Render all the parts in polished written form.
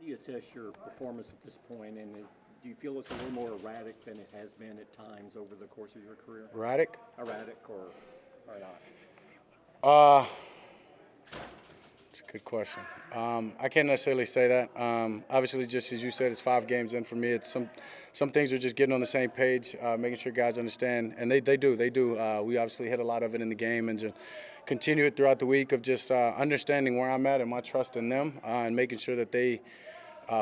do you assess your performance at this point, and do you feel it's a little more erratic than it has been at times over the course of your career? Erratic? Erratic or not? It's a good question. I can't necessarily say that. Obviously, just as you said, it's 5 games in for me. It's some things are just getting on the same page, making sure guys understand, and they do. We obviously hit a lot of it in the game, and just continue it throughout the week of just understanding where I'm at and my trust in them, and making sure that they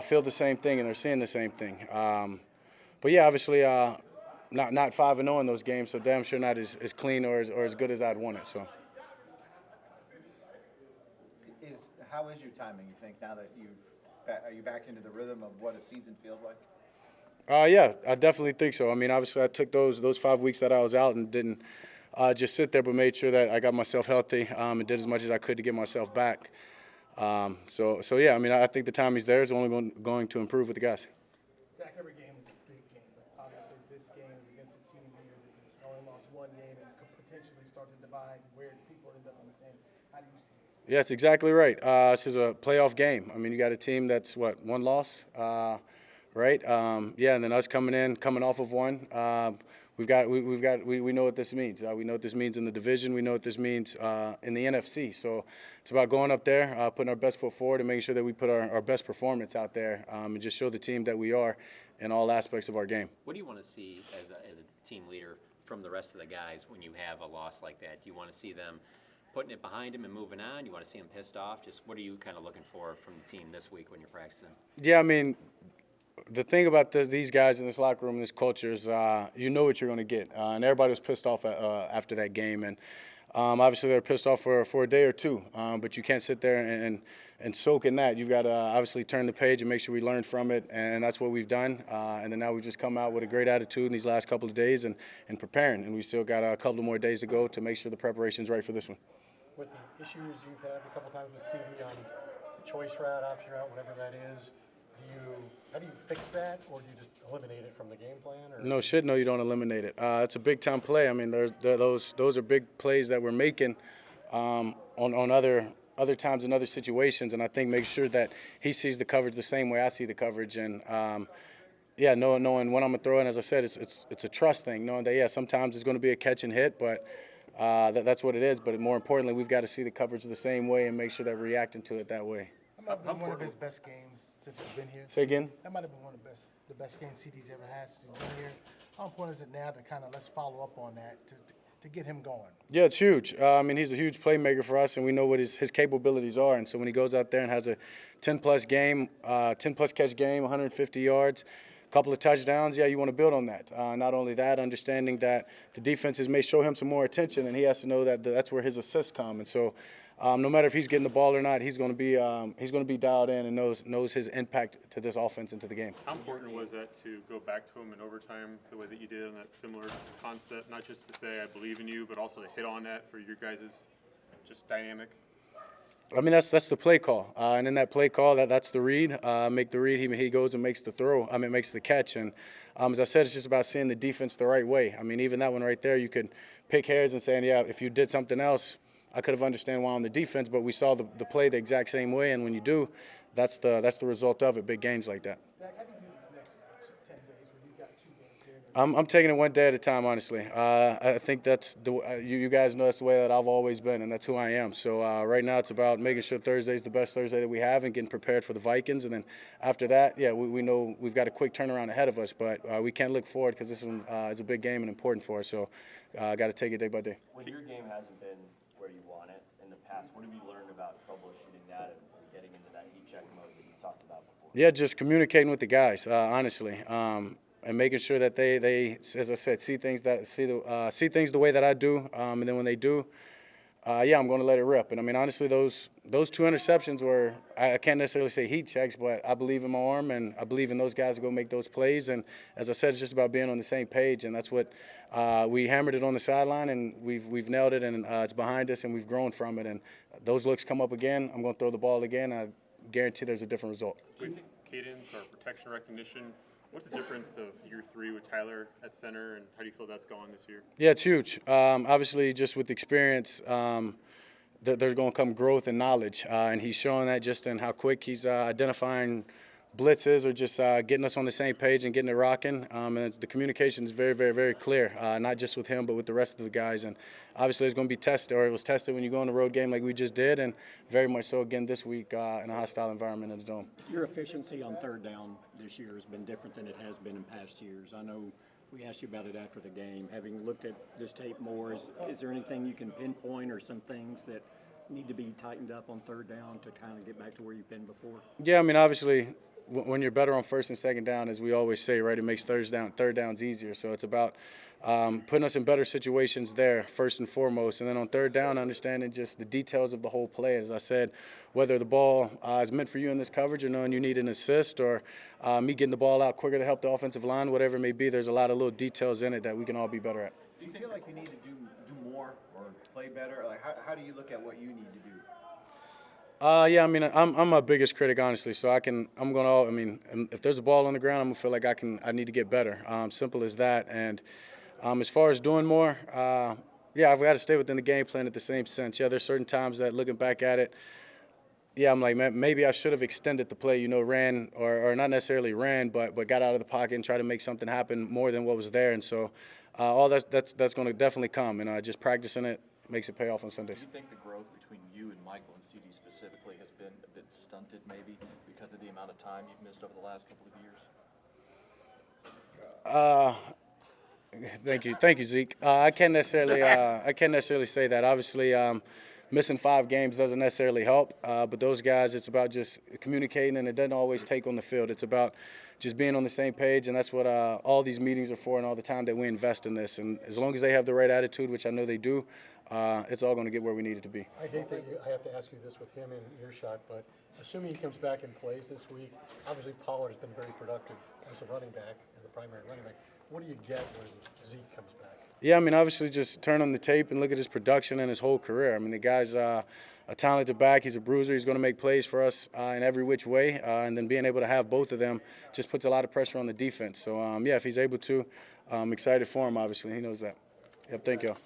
feel the same thing and they're seeing the same thing. But yeah, obviously, not 5-0 in those games, so damn sure not as clean or as good as I'd want it. So. How is your timing, you think, now that are you back into the rhythm of what a season feels like? Yeah, I definitely think so. I mean, obviously, I took those 5 weeks that I was out and didn't just sit there, but made sure that I got myself healthy and did as much as I could to get myself back. So yeah, I mean, I think the timing's there. It's only going to improve with the guys. Dak, every game is a big game, but obviously this game is against a team here that has only lost 1 game and could potentially start to divide where people end up in the standings. How do you see this? Yeah, that's exactly right. This is a playoff game. I mean, you got a team that's, 1 loss, right? Yeah, and then us coming off of one. We know what this means. We know what this means in the division. We know what this means in the NFC. So it's about going up there, putting our best foot forward, and making sure that we put our best performance out there, and just show the team that we are in all aspects of our game. What do you want to see as a team leader from the rest of the guys when you have a loss like that? Do you want to see them putting it behind them and moving on? You want to see them pissed off? Just what are you kind of looking for from the team this week when you're practicing? Yeah, I mean, the thing about these guys in this locker room, this culture is you know what you're going to get. And everybody was pissed off after that game. And obviously they're pissed off for a day or two. But you can't sit there and soak in that. You've got to obviously turn the page and make sure we learn from it. And that's what we've done. And then now we've just come out with a great attitude in these last couple of days and preparing. And we still got a couple more days to go to make sure the preparation's right for this one. With the issues you've had a couple times with CD on choice route, option route, whatever that is, how do you fix that, or do you just eliminate it from the game plan? Or? No, you don't eliminate it. It's a big-time play. I mean, those are big plays that we're making on other times in other situations, and I think make sure that he sees the coverage the same way I see the coverage, and yeah, knowing when I'm gonna throw it. And as I said, it's a trust thing, knowing that sometimes it's going to be a catch and hit, but that's what it is. But more importantly, we've got to see the coverage the same way and make sure that we're reacting to it that way. That might have been one of his best games since he's been here. Say again? That might have been one of the best games CD's ever had since he's been here. How important is it now to kind of let's follow up on that to get him going? Yeah, it's huge. I mean, he's a huge playmaker for us, and we know what his capabilities are. And so when he goes out there and has a 10-plus catch game, 150 yards, couple of touchdowns, you want to build on that. Not only that, understanding that the defenses may show him some more attention, and he has to know that that's where his assists come. And so no matter if he's getting the ball or not, he's going to be dialed in and knows his impact to this offense and to the game. How important was that to go back to him in overtime the way that you did on that similar concept, not just to say I believe in you, but also to hit on that for your guys' just dynamic? I mean, that's the play call, and in that play call, that's the read. Make the read. He goes and makes the throw. I mean, makes the catch. And as I said, it's just about seeing the defense the right way. I mean, even that one right there, you could pick hairs and saying, if you did something else, I could have understand why on the defense. But we saw the play the exact same way, and when you do, that's the result of it. Big gains like that. Dak, how do you do these next 10 days when you've got 2 games here? I'm taking it one day at a time, honestly. I think that's you guys know that's the way that I've always been, and that's who I am. So right now it's about making sure Thursday's the best Thursday that we have and getting prepared for the Vikings. And then after that, we know we've got a quick turnaround ahead of us, but we can't look forward because this one is a big game and important for us. So got to take it day by day. When your game hasn't been where you want it in the past, what have you learned about troubleshooting that and getting into that heat check mode that you talked about before? Yeah, just communicating with the guys, honestly. And making sure that they, as I said, see things the way that I do, and then when they do, I'm going to let it rip. And I mean, honestly, those 2 interceptions were, I can't necessarily say heat checks, but I believe in my arm, and I believe in those guys to go make those plays. And as I said, it's just about being on the same page, and that's what we hammered it on the sideline, and we've nailed it, and it's behind us, and we've grown from it. And those looks come up again, I'm going to throw the ball again. I guarantee there's a different result. Do you think cadence or protection recognition? What's the difference of year 3 with Tyler at center, and how do you feel that's going this year? Yeah, it's huge. Obviously, just with experience, there's going to come growth and knowledge, and he's showing that just in how quick he's identifying blitzes or just getting us on the same page and getting it rocking. And the communication is very, very, very clear, not just with him but with the rest of the guys. And obviously it's going to be tested, or it was tested when you go on the road game like we just did, and very much so again this week in a hostile environment in the Dome. Your efficiency on third down this year has been different than it has been in past years. I know we asked you about it after the game. Having looked at this tape more, is there anything you can pinpoint or some things that need to be tightened up on third down to kind of get back to where you've been before? Yeah, I mean, obviously, when you're better on first and second down, as we always say, right, it makes third downs easier. So it's about putting us in better situations there, first and foremost. And then on third down, understanding just the details of the whole play. As I said, whether the ball is meant for you in this coverage or knowing you need an assist or me getting the ball out quicker to help the offensive line, whatever it may be, there's a lot of little details in it that we can all be better at. Do you feel like you need to do more or play better? Like, how do you look at what you need to do? Yeah, I mean, I'm my biggest critic, honestly. So if there's a ball on the ground, I'm gonna feel like I need to get better. Simple as that. And as far as doing more, yeah, I've got to stay within the game plan at the same sense. Yeah, there's certain times that looking back at it, yeah, I'm like, man, maybe I should have extended the play, ran or not necessarily ran, but got out of the pocket and tried to make something happen more than what was there. And so all that's going to definitely come. And just practicing it makes it pay off on Sundays. Do you think the growth between you and Michael and CD specifically has been a bit stunted maybe because of the amount of time you've missed over the last couple of years? Thank you, Zeke. I can't necessarily say that. Obviously, missing 5 games doesn't necessarily help. But those guys, it's about just communicating, and it doesn't always take on the field. It's about just being on the same page, and that's what all these meetings are for, and all the time that we invest in this. And as long as they have the right attitude, which I know they do, it's all going to get where we need it to be. I hate that I have to ask you this with him in earshot, but assuming he comes back and plays this week, obviously Pollard's been very productive as a running back and the primary running back. What do you get when Zeke comes back? Yeah, I mean, obviously just turn on the tape and look at his production and his whole career. I mean, the guy's a talented back. He's a bruiser. He's going to make plays for us in every which way. And then being able to have both of them just puts a lot of pressure on the defense. So, yeah, if he's able to, I'm excited for him, obviously. He knows that. Yep, thank you all.